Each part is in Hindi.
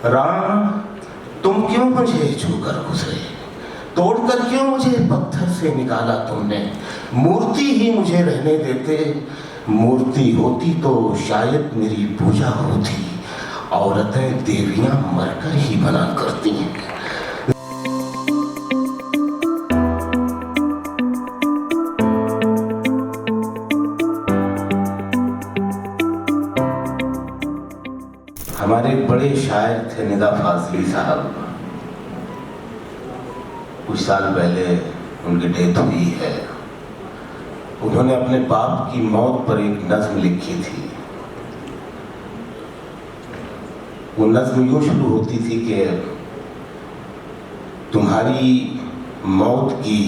राम, तुम क्यों मुझे छूकर गुजरे, तोड़कर क्यों मुझे पत्थर से निकाला तुमने। मूर्ति ही मुझे रहने देते, मूर्ति होती तो शायद मेरी पूजा होती। औरतें देवियां मरकर ही बना करती हैं। हमारे बड़े शायर थे निदा फाजली साहब, कुछ साल पहले उनकी डेथ हुई है। उन्होंने अपने बाप की मौत पर एक नज्म लिखी थी। वो नज्म यूं शुरू होती थी कि तुम्हारी मौत की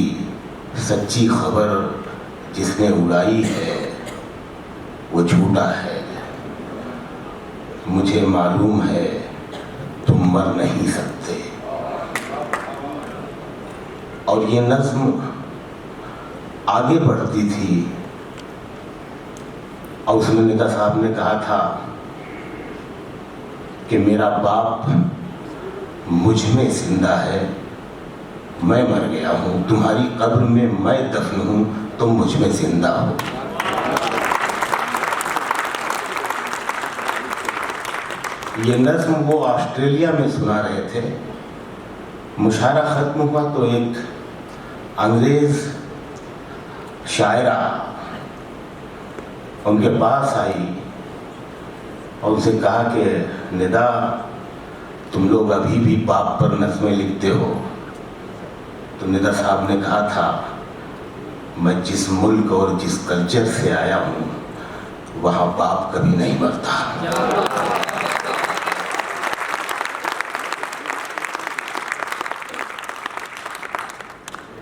सच्ची खबर जिसने उड़ाई है वो झूठा है। मुझे मालूम है तुम मर नहीं सकते। और ये नज्म आगे बढ़ती थी और उसमें निदा साहब ने कहा था कि मेरा बाप मुझ में जिंदा है, मैं मर गया हूं, तुम्हारी कब्र में मैं दफन हूं, तुम मुझ में जिंदा हो। ये नज्म वो ऑस्ट्रेलिया में सुना रहे थे। मुशायरा ख़त्म हुआ तो एक अंग्रेज़ शायरा उनके पास आई और उनसे कहा कि निदा, तुम लोग अभी भी बाप पर नज़में लिखते हो। तो निदा साहब ने कहा था, मैं जिस मुल्क और जिस कल्चर से आया हूँ वहाँ बाप कभी नहीं मरता।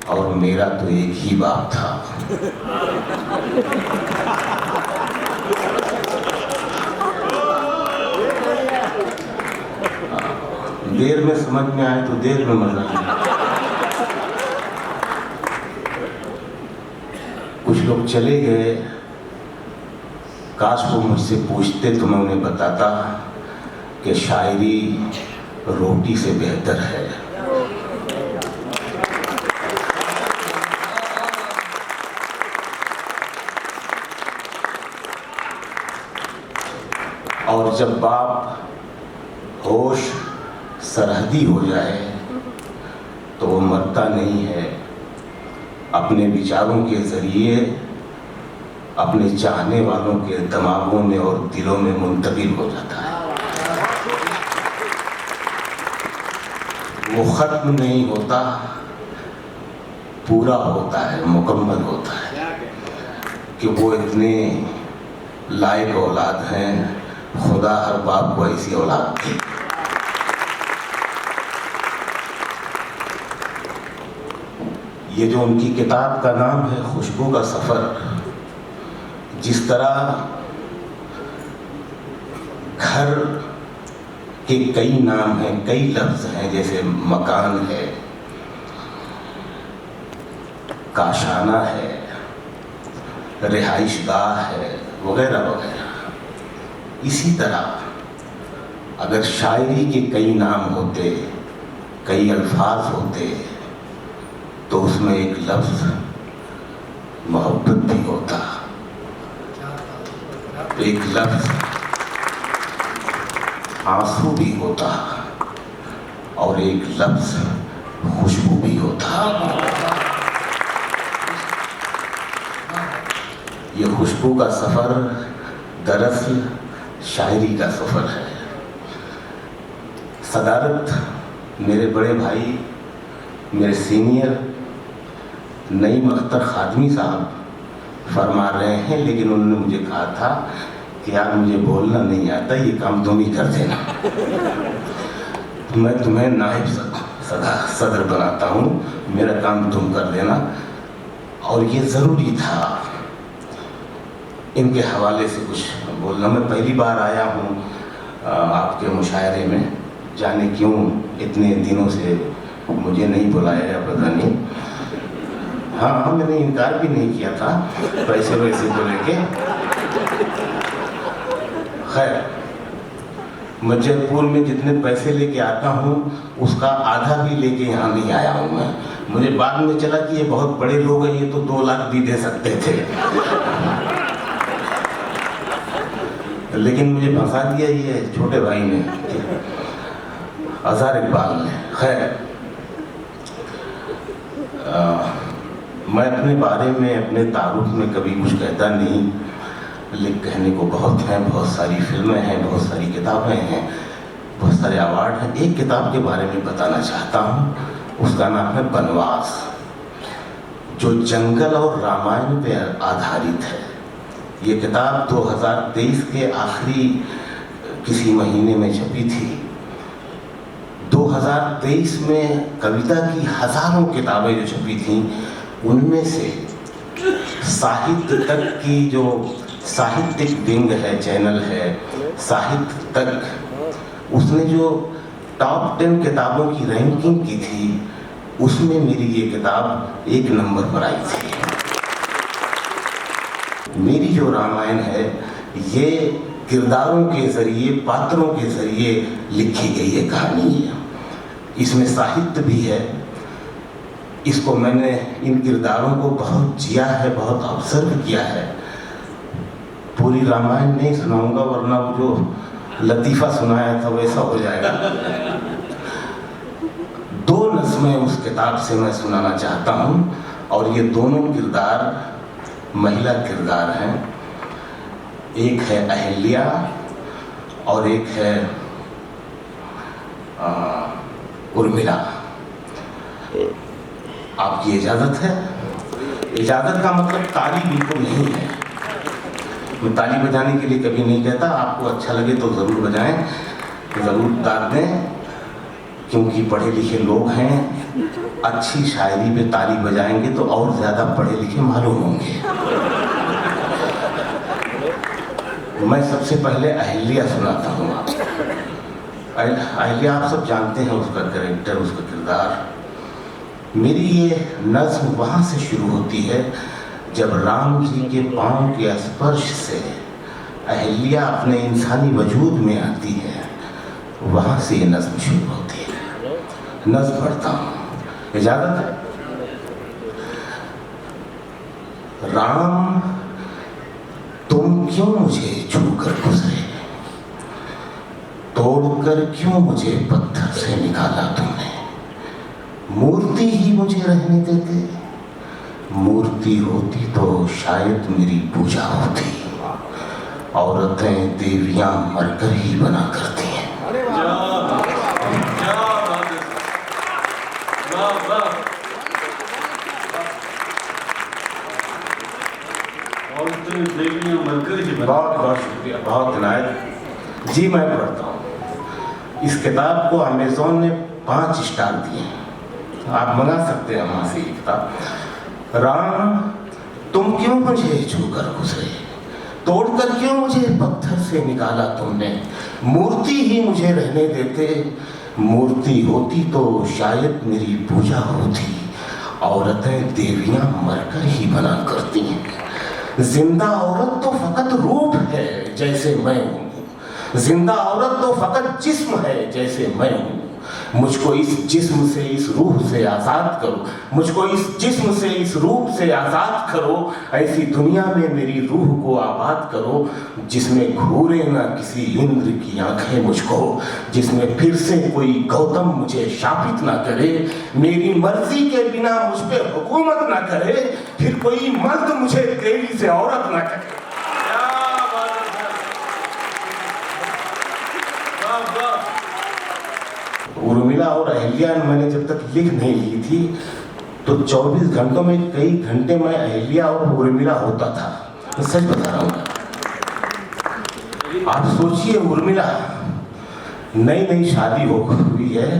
और मेरा तो एक ही बाप था। देर में समझ में आए तो देर में मजा आए। कुछ लोग चले गए, काश वो मुझसे पूछते तो मैं उन्हें बताता कि शायरी रोटी से बेहतर है। और जब बाप होश सरहदी हो जाए तो वो मरता नहीं है, अपने विचारों के जरिए अपने चाहने वालों के दिमागों में और दिलों में मुंतकिल हो जाता है। वो खत्म नहीं होता, पूरा होता है, मुकम्मल होता है कि वो इतने लायक औलाद हैं। खुदा हर बाप को ऐसी औलाद दी। ये जो उनकी किताब का नाम है खुशबू का सफ़र, जिस तरह घर के कई नाम हैं, कई लफ्ज़ हैं, जैसे मकान है, काशाना है, रिहाइशगाह है, वगैरह वगैरह। इसी तरह अगर शायरी के कई नाम होते, कई अल्फाज होते, तो उसमें एक लफ्ज़ मोहब्बत भी होता, एक लफ्ज़ आंसू भी होता और एक लफ्ज़ खुशबू भी होता। ये खुशबू का सफ़र दरअसल शायरी का सफ़र है। सदारत मेरे बड़े भाई, मेरे सीनियर नईम अख्तर खादमी साहब फरमा रहे हैं, लेकिन उन्होंने मुझे कहा था कि यार मुझे बोलना नहीं आता, ये काम तुम ही कर देना। मैं तुम्हें नायब सदर बनाता हूँ, मेरा काम तुम कर देना। और ये ज़रूरी था इनके हवाले से कुछ बोलना। मैं पहली बार आया हूँ आपके मुशायरे में, जाने क्यों इतने दिनों से मुझे नहीं बुलाया, पता नहीं। हाँ, मैंने इनकार भी नहीं किया था पैसे वैसे को लेके। खैर, मैं जयपुर में जितने पैसे लेके आता हूँ उसका आधा भी लेके यहाँ नहीं आया हूँ मैं। मुझे बाद में चला कि ये बहुत बड़े लोग हैं, ये तो 2 लाख भी दे सकते थे। लेकिन मुझे फंसा दिया ये छोटे भाई ने, अज़हर इकबाल ने। खैर, मैं अपने बारे में, अपने तारुफ में कभी कुछ कहता नहीं, लेकिन कहने को बहुत है। बहुत सारी फिल्में हैं, बहुत सारी किताबें हैं, बहुत सारे अवार्ड हैं। एक किताब के बारे में बताना चाहता हूँ, उसका नाम है बनवास, जो जंगल और रामायण पे आधारित है। ये किताब 2023 के आखिरी किसी महीने में छपी थी। 2023 में कविता की हजारों किताबें जो छपी थीं, उनमें से साहित्य तक की जो साहित्यिक विंग है, चैनल है साहित्य तक, उसने जो टॉप 10 किताबों की रैंकिंग की थी, उसमें मेरी ये किताब 1 नंबर पर आई थी। मेरी जो रामायण है ये किरदारों के जरिए, पात्रों के जरिए लिखी गई है कहानी है। इसमें साहित्य भी है। इसको मैंने, इन किरदारों को बहुत जिया है, बहुत ऑब्जर्व किया है। पूरी रामायण नहीं सुनाऊंगा, वरना वो जो लतीफ़ा सुनाया था वैसा हो जाएगा। 2 नज़्में उस किताब से मैं सुनाना चाहता हूँ, और ये दोनों किरदार महिला किरदार हैं। एक है अहिल्या और एक है उर्मिला। आपकी इजाज़त है? इजाज़त का मतलब ताली बिल्कुल नहीं है। मैं ताली बजाने के लिए कभी नहीं कहता, आपको अच्छा लगे तो ज़रूर बजाएं, ज़रूर दाद दें, क्योंकि पढ़े लिखे लोग हैं। अच्छी शायरी पे ताली बजाएंगे तो और ज़्यादा पढ़े लिखे मालूम होंगे। मैं सबसे पहले अहिल्या सुनाता हूँ आपको। अहिल्या आप सब जानते हैं, उसका कैरेक्टर, उसका किरदार। मेरी ये नज़्म वहाँ से शुरू होती है जब राम जी के पाँव के स्पर्श से अहिल्या अपने इंसानी वजूद में आती है। वहाँ से ये नज़्म शुरू होती है। नज़्म पढ़ता हूँ, इजाज़त है? राम, तुम क्यों मुझे छूकर गुजरे, तोड़कर क्यों मुझे पत्थर से निकाला तुमने। मूर्ति ही मुझे रहने देते, मूर्ति होती तो शायद मेरी पूजा होती। औरतें देवियां मरकर ही बना करती हैं। बहुत बहुत शुक्रिया, बहुत इनायत जी। मैं पढ़ता हूँ। इस किताब को अमेज़ॉन ने 5 स्टार दिए हैं, आप मंगा सकते हैं वहाँ से ये किताब। राम, तुम क्यों मुझे छूकर गुजरे, तोड़कर क्यों मुझे पत्थर से निकाला तुमने। मूर्ति ही मुझे रहने देते, मूर्ति होती तो शायद मेरी पूजा होती। औरतें देवियां मरकर ही बना करती हैं। जिंदा औरत तो फकत रूप है जैसे मैं हूँ, जिंदा औरत तो फकत जिस्म है जैसे मैं हूँ। मुझको इस जिस्म से, इस रूह से आज़ाद करो, मुझको इस जिस्म से, इस रूह से आज़ाद करो। ऐसी दुनिया में मेरी रूह को आबाद करो, जिसमें घूरे ना किसी इंद्र की आंखें मुझको, जिसमें फिर से कोई गौतम मुझे शापित ना करे, मेरी मर्जी के बिना मुझ पे हुकूमत ना करे, फिर कोई मर्द मुझे तेरी से औरत ना करे। उर्मिला और अहिल्या मैंने जब तक लिख नहीं ली थी, तो 24 घंटों में कई घंटे मैं अहिल्या और उर्मिला होता था। मैं सच बता रहा हूँ। आप सोचिए, उर्मिला नई नई शादी हुई है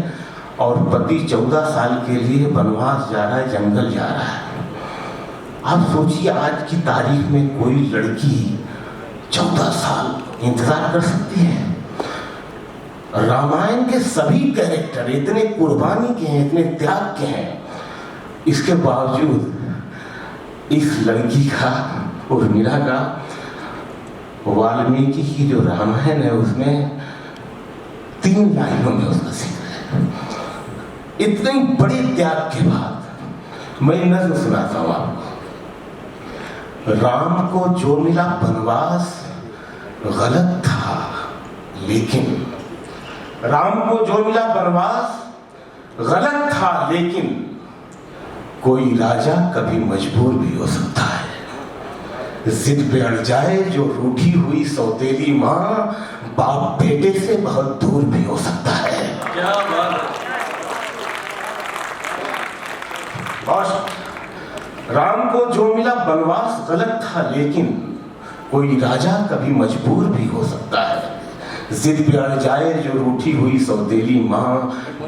और पति 14 साल के लिए वनवास जा रहा है, जंगल जा रहा है। आप सोचिए, आज की तारीख में कोई लड़की 14 साल इंतजार कर सकती है। रामायण के सभी कैरेक्टर इतने कुर्बानी के हैं, इतने त्याग के हैं, इसके बावजूद इस लड़की का, उर्मिला का, वाल्मीकि की जो रामायण है उसमें 3 लाइनों में उसका जिक्र है। इतने बड़े त्याग के बाद मैं नज़्म सुनाता हूं आपको। राम को जो मिला वनवास गलत था, लेकिन राम को जो मिला वनवास गलत था, लेकिन कोई राजा कभी मजबूर भी हो सकता है। जिद पे अड़ जाए जो रूठी हुई सौतेली माँ, बाप बेटे से बहुत दूर भी हो सकता है। क्या बात। राम को जो मिला वनवास गलत था, लेकिन कोई राजा कभी मजबूर भी हो सकता है। जिद पे अड़ जाए जो रूठी हुई सौतेली माँ,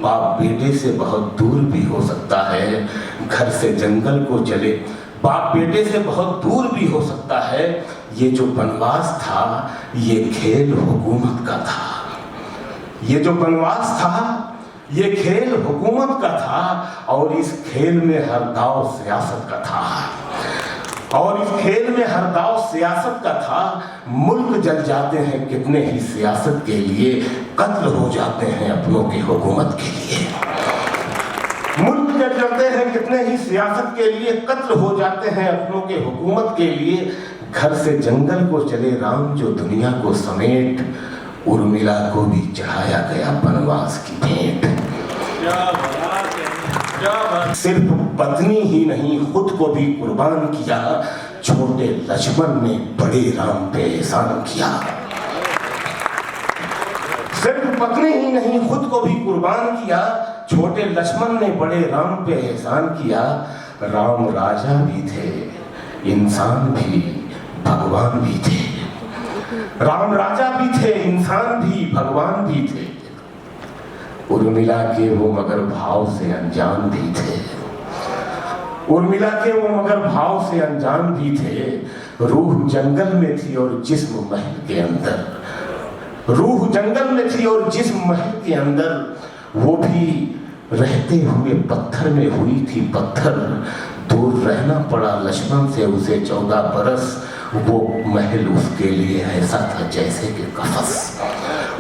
बाप बेटे से बहुत दूर भी हो सकता है। घर से जंगल को चले बाप बेटे से बहुत दूर भी हो सकता है। ये जो वनवास था ये खेल हुकूमत का था। ये जो वनवास था ये खेल हुकूमत का था, और इस खेल में हर दाव सियासत का था। और इस खेल में हर दाव सियासत का था। मुल्क जल जाते हैं कितने ही सियासत के लिए, कत्ल हो जाते हैं अपनों की हुकूमत के लिए। मुल्क जल जाते हैं कितने ही सियासत के लिए, कत्ल हो जाते हैं अपनों के हुकूमत के लिए। घर से जंगल को चले राम जो दुनिया को समेट, उर्मिला को भी चढ़ाया गया वनवास की भेंट। सिर्फ पत्नी ही नहीं खुद को भी कुर्बान किया, छोटे लक्ष्मण ने बड़े राम पे एहसान किया। सिर्फ पत्नी ही नहीं खुद को भी कुर्बान किया, छोटे लक्ष्मण ने बड़े राम पे एहसान किया। राम राजा भी थे, इंसान भी, भगवान भी थे। राम राजा भी थे, इंसान भी, भगवान भी थे। उर्मिला के वो मगर भाव से अनजान भी थे। उर्मिला के वो मगर भाव से अनजान भी थे। रूह जंगल में थी और जिस्म महल के अंदर। रूह जंगल में थी और जिस्म महल के अंदर। वो भी रहते हुए पत्थर में हुई थी पत्थर। दूर रहना पड़ा लक्ष्मण से उसे 14 बरस। वो महल उसके लिए ऐसा था जैसे कि कफस।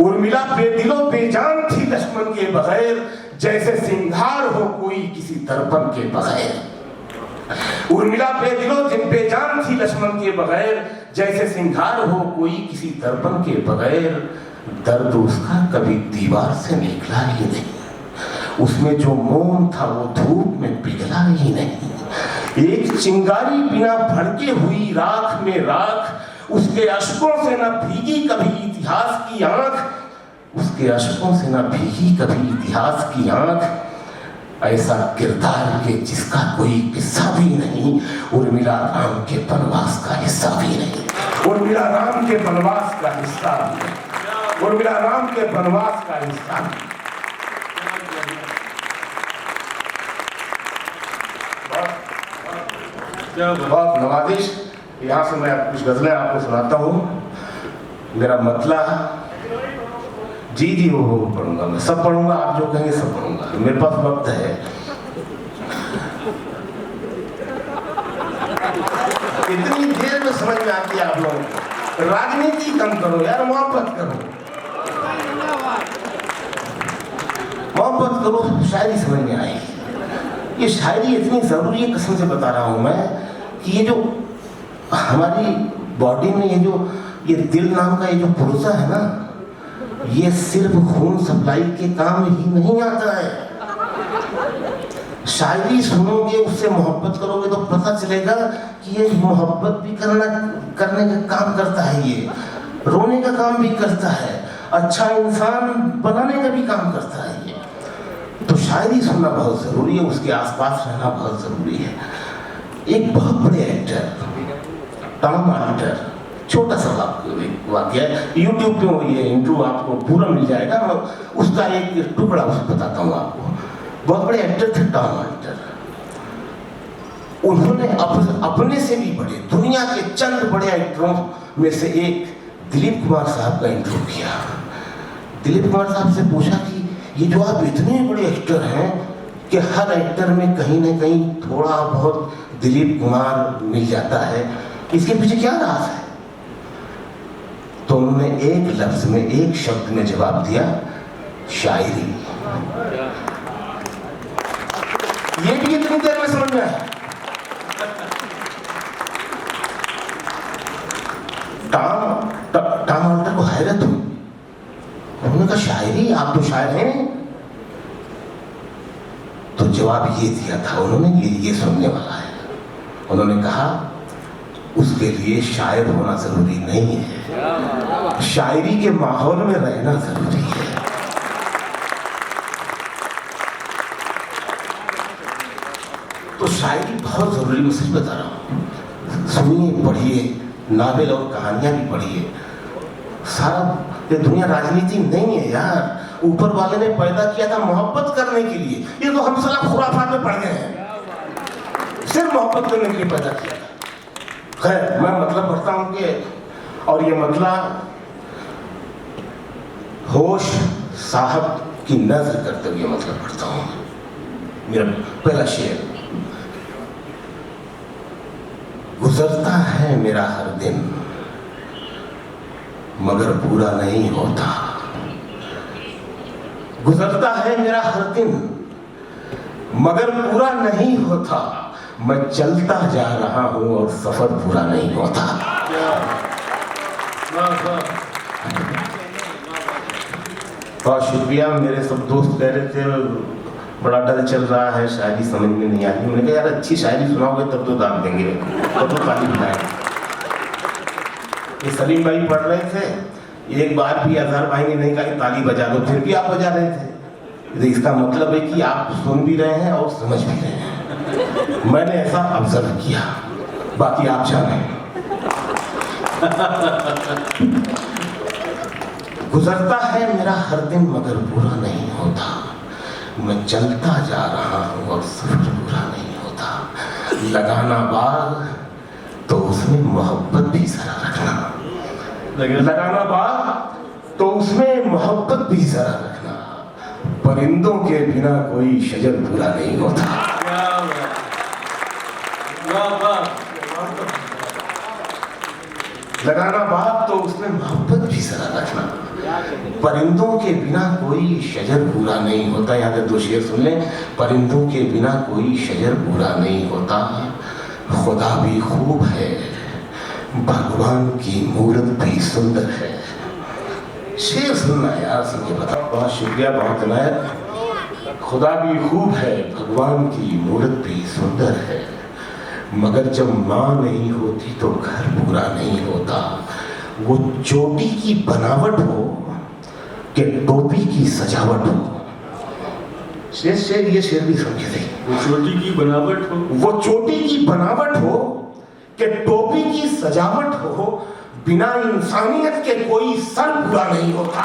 उर्मिला बेदिलो बेजान थी लक्ष्मण के बगैर, जैसे सिंगार हो कोई किसी दर्पण के बगैर। उर्मिला बेदिलो बेजान थी लक्ष्मण के बगैर, जैसे सिंगार हो कोई किसी दर्पण के बगैर। दर्द उसका कभी दीवार से निकला ही नहीं, उसमें जो मोम था वो धूप में पिघला ही नहीं। एक चिंगारी बिना भड़के हुई राख में राख, उसके अश्कों से न भीगी कभी इतिहास की आंख। उसके अश्कों से न भीगी कभी इतिहास की आंख। ऐसा किरदार के जिसका कोई किस्सा भी नहीं, उर्मिला राम के वनवास का हिस्सा भी नहीं। उर्मिला राम के वनवास का हिस्सा भी नहीं। उर्मिला राम के वनवास का हिस्सा भी। बहुत नवाजिश। यहाँ से मैं कुछ गजलें आपको सुनाता हूँ। मेरा मतला जी वो पढ़ूंगा, मैं सब पढ़ूंगा, आप जो कहेंगे सब पढ़ूंगा, मेरे पास वक्त है। इतनी देर में समझ में आती है आप लोगों को। राजनीति कम करो यार, मोहब्बत करो, मोहब्बत करो, शायरी समझ में आएगी। ये शायरी इतनी जरूरी है, कसम से बता रहा हूं मैं, कि ये जो हमारी बॉडी में ये दिल नाम का ये जो पुर्जा है ना, ये सिर्फ खून सप्लाई के काम ही नहीं आता है। शायरी सुनोगे, उससे मोहब्बत करोगे तो पता चलेगा कि ये मोहब्बत भी करने का काम करता है, ये रोने का काम भी करता है, अच्छा इंसान बनाने का भी काम करता है ये। तो शायरी सुनना बहुत जरूरी है, उसके आसपास रहना बहुत जरूरी है। एक बहुत बड़े एक्टर टॉम ऑल्टर, छोटा सा वाक्य है, यूट्यूब पे ये इंटरव्यू आपको पूरा मिल जाएगा, उसका एक टुकड़ा उसको बताता हूँ आपको। बहुत बड़े एक्टर थे टॉम ऑल्टर। उन्होंने अपने से भी बड़े, दुनिया के चंद बड़े एक्टरों में से एक दिलीप कुमार साहब का इंटरव्यू किया। दिलीप कुमार साहब से पूछा कि ये जो आप इतने बड़े एक्टर हैं कि हर एक्टर में कहीं ना कहीं थोड़ा बहुत दिलीप कुमार मिल जाता है, इसके पीछे क्या राज है? तो उन्होंने एक लफ्ज में, एक शब्द में जवाब दिया, शायरी। ये भी इतनी देर में समझ में आया। टॉम ऑल्टर को हैरत हुई। उन्होंने कहा शायरी, आप तो शायर हैं। तो जवाब ये दिया था उन्होंने, ये सुनने वाला है। उन्होंने कहा उसके लिए शायर होना जरूरी नहीं है, शायरी के माहौल में रहना जरूरी है। तो शायरी बहुत जरूरी, मैं सच बता रहा हूं। सुनिए, पढ़िए, नावल और कहानियां भी पढ़िए। सारा ये दुनिया राजनीति नहीं है यार, ऊपर वाले ने पैदा किया था मोहब्बत करने के लिए। ये तो हम साला खुराफात में पड़ गए हैं, सिर्फ मोहब्बत करने के लिए पैदा किया था। खैर, मैं मतलब पढ़ता हूं कि, और ये मतलब होश साहब की नज़र करते हुए मतलब पढ़ता हूं। मेरा पहला शेर। गुजरता है मेरा हर दिन मगर पूरा नहीं होता। गुजरता है मेरा हर दिन मगर पूरा नहीं होता। मैं चलता जा रहा हूं और सफर पूरा नहीं होता। बहुत शुक्रिया। मेरे सब दोस्त कह रहे थे बड़ा डर चल रहा है, शायरी समझ में नहीं आ रही। मैंने कहा यार अच्छी शायरी सुनाओगे तब तो दाम देंगे, तब तो ताली बजाएंगे। ये सलीम भाई पढ़ रहे थे, एक बार भी अजहर भाई ने नहीं कहा कि ताली बजा दो, फिर भी आप बजा रहे थे। तो इसका मतलब है कि आप सुन भी रहे हैं और समझ भी रहे हैं। मैंने ऐसा ऑब्जर्व किया, बाकी आप जाने। गुजरता है मेरा हर दिन मगर पूरा नहीं होता। मैं चलता जा रहा हूं और सफर पूरा नहीं होता। लगाना बाग तो उसमें मोहब्बत भी जरा रखना। लगाना बाग तो उसमें मोहब्बत भी जरा रखना। परिंदों के बिना कोई शजर पूरा नहीं होता। लगाना बाग तो उसमें मोहब्बत भी जरा रखना। परिंदों के बिना कोई शजर पूरा नहीं होता। यहाँ पे दो शेर सुन लें। परिंदों के बिना कोई शजर पूरा नहीं होता। खुदा भी खूब है, भगवान की मूरत भी सुंदर है। शेर सुनना यार, सुन के बताओ। बहुत शुक्रिया, बहुत इनायत। खुदा भी खूब है, भगवान की मूरत भी सुंदर है। मगर जब माँ नहीं होती तो घर पूरा नहीं होता। वो चोटी की बनावट हो कि टोपी की सजावट हो। शेर ये शेर भी समझे थे। वो चोटी की बनावट हो, वो चोटी की बनावट हो कि टोपी की सजावट हो। बिना इंसानियत के कोई सर पूरा नहीं होता।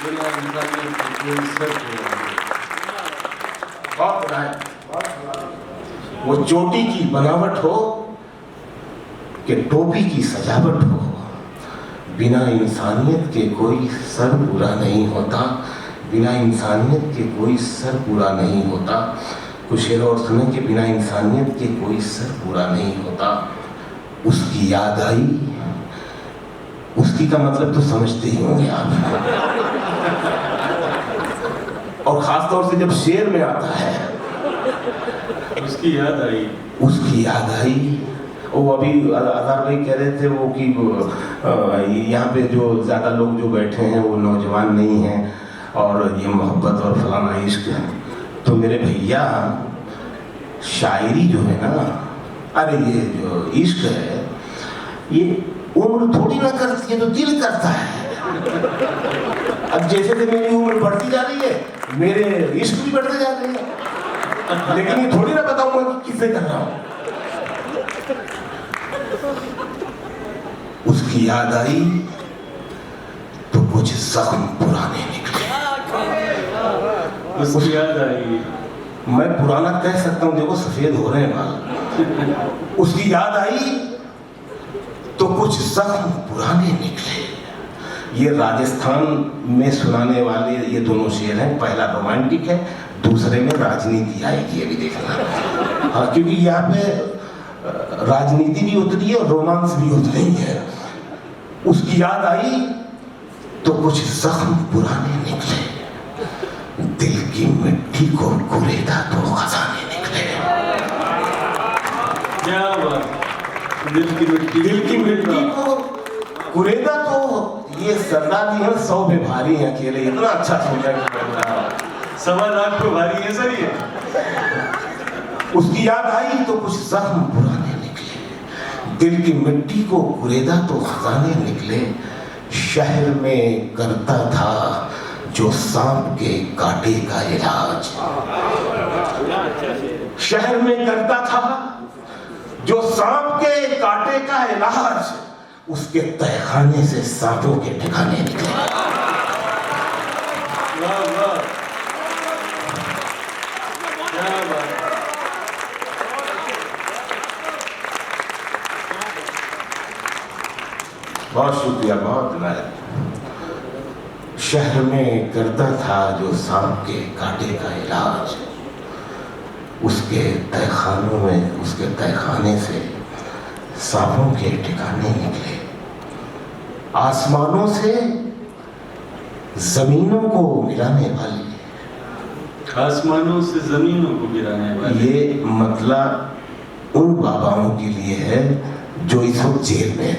बिना इंसानियत के कोई सर पूरा नहीं। बहुत है। वो चोटी की बनावट हो कि टोपी की सजावट हो। बिना इंसानियत के कोई सर पूरा नहीं होता। बिना इंसानियत के कोई सर पूरा नहीं होता। कुछ शेर और सुने कि बिना इंसानियत के कोई सर पूरा नहीं होता। उसकी याद आई, उसकी का मतलब तो समझते ही होंगे आप। और खास तौर से जब शेर में आता है, उसकी याद आई, उसकी याद आई। वो अभी आधार भाई कह रहे थे वो कि यहाँ पे जो ज़्यादा लोग जो बैठे हैं वो नौजवान नहीं हैं और ये मोहब्बत और फलाना इश्क है। तो मेरे भैया, शायरी जो है ना, अरे ये जो इश्क है ये उम्र थोड़ी ना करती है, तो दिल करता है। अब जैसे कि मेरी उम्र बढ़ती जा रही है, मेरे इश्क भी बढ़ते जा रहे हैं, लेकिन ये थोड़ी ना बताऊंगा कि किससे कर रहा हूं। उसकी याद आई तो कुछ जख्म पुराने निकले। उसकी याद आई, मैं पुराना कह सकता हूं, देखो सफेद हो रहे हैं बाल। उसकी याद आई तो कुछ जख्म पुराने निकले। ये राजस्थान में सुनाने वाले ये दोनों शेर हैं। पहला रोमांटिक है, दूसरे में राजनीति आएगी, अभी देखना। हाँ, क्योंकि यहाँ पे राजनीति भी उतरी है और रोमांस भी उतरी है। उसकी याद आई तो कुछ जख्म पुराने निकले, दिल की मिट्टी को कुरेदा तो खजाने निकले। क्या बात, दिल की मिट्टी को कुरेदा तो ये सरदार जी हैं 100 पे भारी हैं अकेले, इतना अच्छा सुंदर 1.25 लाख पे भारी है सर ये। उसकी याद आई तो कुछ जख्म पुराने निकले, दिल की मिट्टी को कुरेदा तो खजाने निकले। शहर में करता था जो सांप के कांटे का इलाज, शहर में करता था जो सांप के कांटे का इलाज, उसके तहखाने से सांपों के ठिकाने निकले। वाह वाह, क्या बात। बहुत शुक्रिया, बहुत धन्यवाद। शहर में करता था जो सांप के कांटे का इलाज, उसके तहखानों में, उसके तहखाने से सांपों के ठिकाने निकले। आसमानों से जमीनों को मिलाने वाले, आसमानों से जमीनों को गिराने वाले, ये मतलब उन बाबाओं के लिए है जो इस वक्त जेल में है।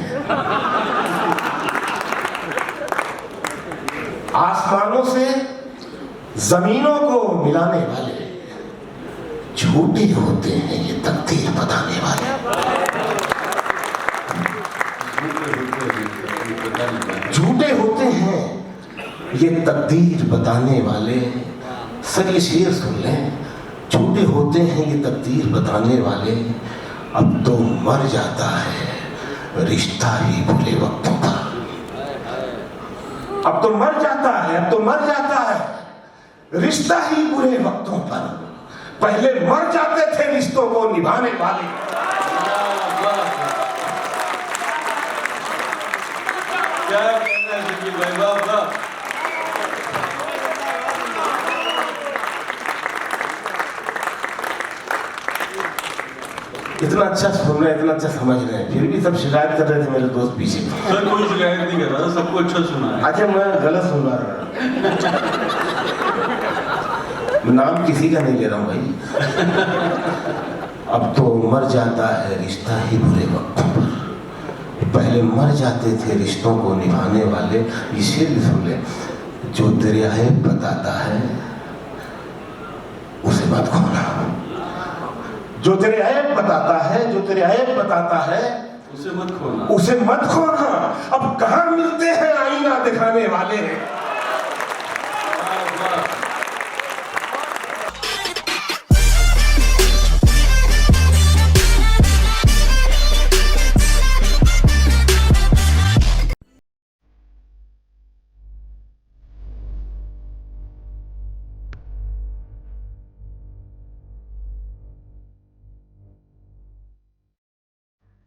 आसमानों से जमीनों को मिलाने वाले, झूठे होते हैं ये तकदीर बताने वाले, झूठे होते हैं ये तकदीर बताने वाले। सर ये शेर सुन लें, झूठे होते हैं ये तकदीर बताने वाले। अब तो मर जाता है रिश्ता ही बुरे वक्तों पर, अब तो मर जाता है, अब तो मर जाता है रिश्ता ही बुरे वक्तों पर। पहले मर जाते थे रिश्तों को निभाने वाले। क्या कहना है शकील भाई, वाह वाह। इतना अच्छा सुन रहे हैं, इतना अच्छा समझ रहे हैं, फिर भी सब शिकायत कर रहे थे मेरे दोस्त पीछे। सर कोई शिकायत नहीं कर रहा, सबको अच्छा सुना है। अच्छा मैं गलत सुन रहा, नाम किसी का नहीं ले रहा हूं भाई। अब तो मर जाता है रिश्ता ही बुरे वक्तों पर, पहले मर जाते थे रिश्तों को निभाने वाले। ये शेर भी सुन ले, जो तेरे ऐब बताता है उसे मत खोना, जो तेरे ऐब बताता है, जो तेरे ऐब बताता है उसे मत खोना, उसे मत खोना। अब कहाँ मिलते हैं आईना दिखाने वाले।